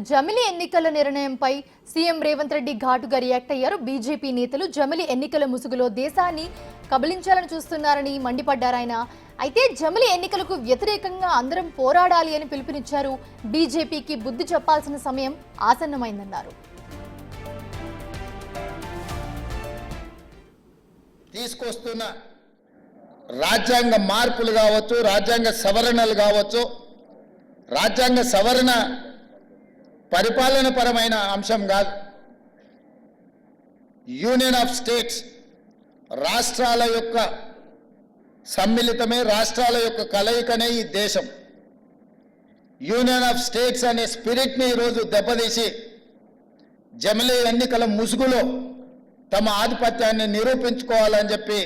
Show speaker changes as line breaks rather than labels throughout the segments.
జమిలి ఎన్నికల నిర్ణయంపై సీఎం రేవంత్ రెడ్డి ఘాటుగా రియాక్ట్ అయ్యారు. బీజేపీ నేతలు జమిలి ఎన్నికల ముసుగులో దేశాన్ని కబలించాలని చూస్తున్నారని మండిపడ్డారు ఆయన. అయితే జమిలి ఎన్నికలకు వ్యతిరేకంగా అందరం పోరాడాలి అని పిలుపునిచ్చారు. బీజేపీకి బుద్ధి చెప్పాల్సిన సమయం ఆసన్నమైందన్నారు.
తీసుకొస్తున్న రాజ్యాంగ మార్పులు కావచ్చు, రాజ్యాంగ సవరణలు కావచ్చు, రాజ్యాంగ సవరణ పరిపాలన పరమైన అంశం కాదు. యూనియన్ ఆఫ్ స్టేట్స్, రాష్ట్రాల యొక్క సమ్మిళితమే, రాష్ట్రాల యొక్క కలయికనే ఈ దేశం. యూనియన్ ఆఫ్ స్టేట్స్ అనే స్పిరిట్ని ఈరోజు దెబ్బతీసి జమిలి ఎన్నికల ముసుగులో తమ ఆధిపత్యాన్ని నిరూపించుకోవాలని చెప్పి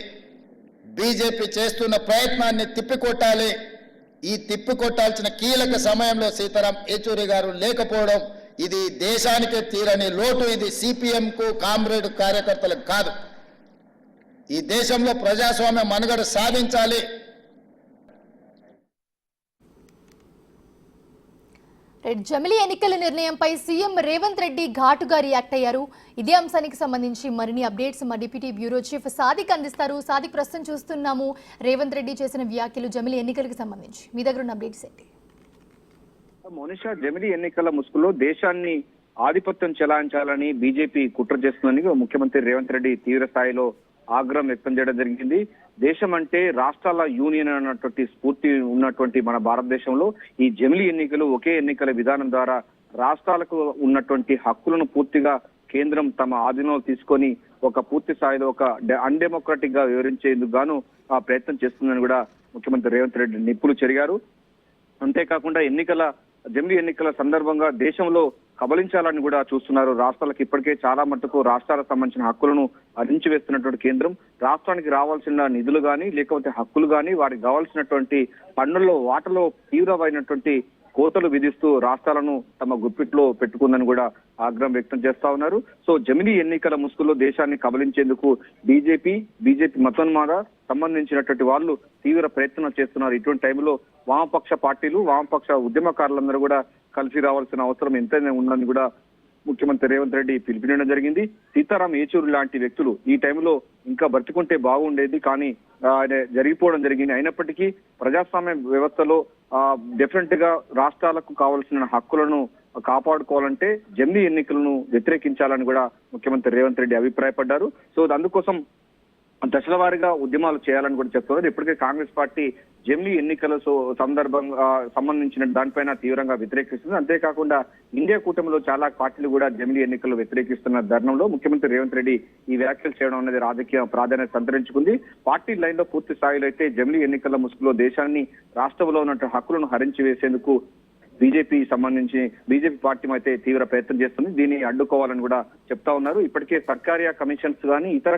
బీజేపీ చేస్తున్న ప్రయత్నాన్ని తిప్పికొట్టాలి. ఈ తిప్పికొట్టాల్సిన కీలక సమయంలో సీతారాం యేచూరి గారు లేకపోవడం ఇది దేశానికే తీరని లోటు. ఇది సిపిఎంకు, కామ్రేడ్ కార్యకర్తలకు కాదు. ఈ దేశంలో ప్రజాస్వామ్య మనుగడ సాధించాలి.
జమిలి ఎన్నికల నిర్ణయంపై సీఎం రేవంత్ రెడ్డి ఘాటుగా రియాక్ట్ అయ్యారు. ఇదే అంశానికి సంబంధించి మరిన్ని అప్డేట్స్ మా డిప్యూటీ బ్యూరో చీఫ్ సాదిక్ అందిస్తారు. సాదిక్, ప్రస్తుతం చూస్తున్నాము రేవంత్ రెడ్డి చేసిన వ్యాఖ్యలు జమిలి ఎన్నికలకు సంబంధించి మీ దగ్గర ఉన్న అప్డేట్స్ ఏంటి?
మోనిషా, జమిలి ఎన్నికల ముసుగులో దేశాన్ని ఆధిపత్యం చెలాయించాలని బీజేపీ కుట్ర చేస్తుందని ముఖ్యమంత్రి రేవంత్ రెడ్డి తీవ్ర స్థాయిలో ఆగ్రహం వ్యక్తం చేయడం జరిగింది. దేశం అంటే రాష్ట్రాల యూనియన్ అన్నటువంటి స్ఫూర్తి ఉన్నటువంటి మన భారతదేశంలో ఈ జమిలి ఎన్నికలు, ఒకే ఎన్నికల విధానం ద్వారా రాష్ట్రాలకు ఉన్నటువంటి హక్కులను పూర్తిగా కేంద్రం తమ ఆధీనంలో తీసుకొని ఒక పూర్తి స్థాయిలో ఒక అన్డెమోక్రాటిక్ గా వివరించేందుకు గాను ఆ ప్రయత్నం చేస్తుందని కూడా ముఖ్యమంత్రి రేవంత్ రెడ్డి నిప్పులు చెరిగారు. అంతేకాకుండా జమిలి ఎన్నికల సందర్భంగా దేశంలో కబలించాలని కూడా చూస్తున్నారు. రాష్ట్రాలకు ఇప్పటికే చాలా మట్టుకు రాష్ట్రాలకు సంబంధించిన హక్కులను హరించి వేస్తున్నటువంటి కేంద్రం రాష్ట్రానికి రావాల్సిన నిధులు కానీ, లేకపోతే హక్కులు కానీ, వారికి కావాల్సినటువంటి పన్నుల్లో వాటలో తీవ్రమైనటువంటి కోతలు విధిస్తూ రాష్ట్రాలను తమ గుప్పిట్లో పెట్టుకుందని కూడా ఆగ్రహం వ్యక్తం చేస్తా ఉన్నారు. సో జమిలి ఎన్నికల ముసుగులో దేశాన్ని కబలించేందుకు బీజేపీ మతోన్మాద సంబంధించినటువంటి వాళ్ళు తీవ్ర ప్రయత్నం చేస్తున్నారు. ఇటువంటి టైంలో వామపక్ష పార్టీలు, వామపక్ష ఉద్యమకారులందరూ కూడా కలిసి రావాల్సిన అవసరం ఎంతైనా ఉందని కూడా ముఖ్యమంత్రి రేవంత్ రెడ్డి పిలుపునివ్వడం జరిగింది. సీతారాం యేచూరి లాంటి వ్యక్తులు ఈ టైంలో ఇంకా బ్రతికుంటే బాగుండేది, కానీ ఆయన జరిగిపోవడం జరిగింది. అయినప్పటికీ ప్రజాస్వామ్య వ్యవస్థలో డెఫినెట్ గా రాష్ట్రాలకు కావాల్సిన హక్కులను కాపాడుకోవాలంటే జమిలి ఎన్నికలను వ్యతిరేకించాలని కూడా ముఖ్యమంత్రి రేవంత్ రెడ్డి అభిప్రాయపడ్డారు. సో అందుకోసం దశల వారీగా ఉద్యమాలు చేయాలని కూడా చెప్తున్నారు. ఇప్పటికే కాంగ్రెస్ పార్టీ జమిలి ఎన్నికల సందర్భంగా సంబంధించిన దానిపైన తీవ్రంగా వ్యతిరేకిస్తుంది. అంతేకాకుండా ఇండియా కూటమిలో చాలా పార్టీలు కూడా జమిలి ఎన్నికలు వ్యతిరేకిస్తున్న తరుణంలో ముఖ్యమంత్రి రేవంత్ రెడ్డి ఈ వ్యాఖ్యలు చేయడం అనేది రాజకీయ ప్రాధాన్యత సంతరించుకుంది. పార్టీ లైన్ లో పూర్తి స్థాయిలో అయితే జమిలి ఎన్నికల ముసుగులో దేశాన్ని, రాష్ట్రంలో ఉన్న హక్కులను హరించి వేసేందుకు బీజేపీ పార్టీ అయితే తీవ్ర ప్రయత్నం చేస్తుంది. దీన్ని అడ్డుకోవాలని కూడా చెప్తా ఉన్నారు. ఇప్పటికే సర్కారియా కమిషన్స్ కానీ ఇతర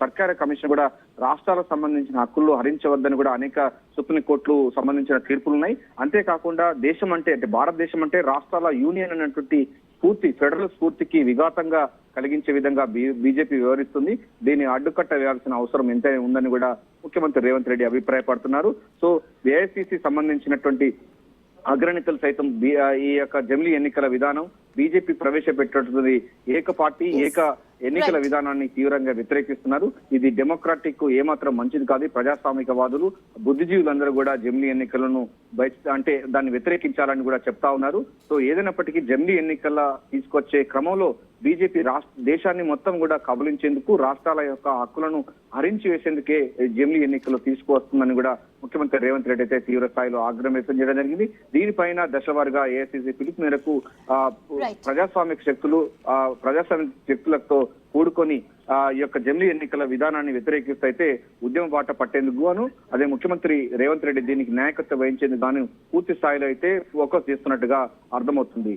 సర్కారీ కమిషన్ కూడా రాష్ట్రాలకు సంబంధించిన హక్కులు హరించవద్దని కూడా అనేక సుప్రీంకోర్టులు సంబంధించిన తీర్పులు ఉన్నాయి. అంతేకాకుండా దేశం అంటే భారతదేశం అంటే రాష్ట్రాల యూనియన్ అనేటువంటి స్ఫూర్తి, ఫెడరల్ స్ఫూర్తికి విఘాతంగా కలిగించే విధంగా బీజేపీ వ్యవహరిస్తుంది. దీన్ని అడ్డుకట్ట వేయాల్సిన అవసరం ఎంతైనా ఉందని కూడా ముఖ్యమంత్రి రేవంత్ రెడ్డి అభిప్రాయపడుతున్నారు. సో ఏఐసిసి సంబంధించినటువంటి అగ్రనేతలు సైతం ఈ యొక్క జమిలి ఎన్నికల విధానం బీజేపీ ప్రవేశపెట్టినటువంటి ఏక పార్టీ, ఏక ఎన్నికల విధానాన్ని తీవ్రంగా వ్యతిరేకిస్తున్నారు. ఇది డెమోక్రాటిక్ ఏమాత్రం మంచిది కాదు. ప్రజాస్వామికవాదులు, బుద్ధిజీవులందరూ కూడా జమిలి ఎన్నికలను దాన్ని వ్యతిరేకించాలని కూడా చెప్తా ఉన్నారు. సో ఏదైనప్పటికీ జమిలి ఎన్నికల తీసుకొచ్చే క్రమంలో బీజేపీ దేశాన్ని మొత్తం కూడా కబలించేందుకు, రాష్ట్రాల యొక్క హక్కులను హరించి వేసేందుకే జమిలి ఎన్నికలు తీసుకువస్తుందని కూడా ముఖ్యమంత్రి రేవంత్ రెడ్డి అయితే తీవ్ర స్థాయిలో ఆగ్రహం వ్యక్తం చేయడం జరిగింది. దీనిపైన దశవారీగా ఏఐసిసి పిలుపు మేరకు ప్రజాస్వామిక శక్తులతో కూడుకొని ఈ యొక్క జమిలి ఎన్నికల విధానాన్ని వ్యతిరేకిస్తే ఉద్యమ బాట పట్టేందుకు గాను అదే ముఖ్యమంత్రి రేవంత్ రెడ్డి దీనికి నాయకత్వం వహించేందుకు గాను పూర్తి స్థాయిలో అయితే ఫోకస్ చేస్తున్నట్టుగా అర్థమవుతుంది.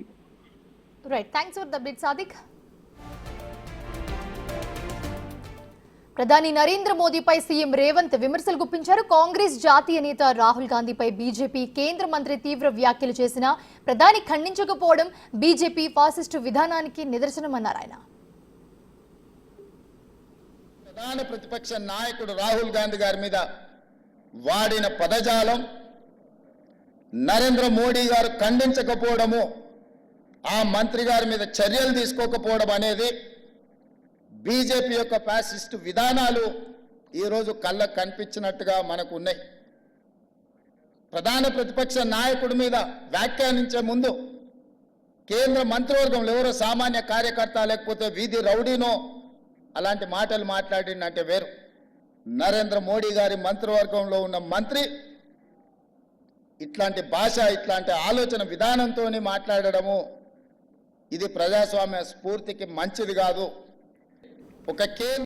ప్రధాని నరేంద్ర మోదీపై సీఎం రేవంత్ విమర్శలు గుప్పించారు. కాంగ్రెస్ జాతీయ నేత రాహుల్ గాంధీపై బీజేపీ కేంద్ర మంత్రి తీవ్ర వ్యాఖ్యలు చేసినా ప్రధాని ఖండించకపోవడం బీజేపీ ఫాసిస్టు విధానానికి నిదర్శనమన్నారు ఆయన.
ప్రధాన ప్రతిపక్ష నాయకుడు రాహుల్ గాంధీ గారి మీద వాడిన పదజాలం నరేంద్ర మోడీ గారు ఖండించకపోవడము ఆ మంత్రి గారి మీద చర్యలు తీసుకోకపోవడం అనేది బీజేపీ యొక్క ఫ్యాసిస్ట్ విధానాలు ఈరోజు కళ్ళకు కనిపించినట్టుగా మనకు ఉన్నాయి. ప్రధాన ప్రతిపక్ష నాయకుడి మీద వ్యాఖ్యానించే ముందు కేంద్ర మంత్రివర్గంలో ఎవరో సామాన్య కార్యకర్త లేకపోతే వీధి రౌడీనో అలాంటి మాటలు మాట్లాడిందంటే వేరు. నరేంద్ర మోడీ గారి మంత్రివర్గంలో ఉన్న మంత్రి ఇట్లాంటి భాష, ఇట్లాంటి ఆలోచన విధానంతో మాట్లాడడము ఇది ప్రజాస్వామ్య స్ఫూర్తికి మంచిది కాదు. ఒక కేంద్ర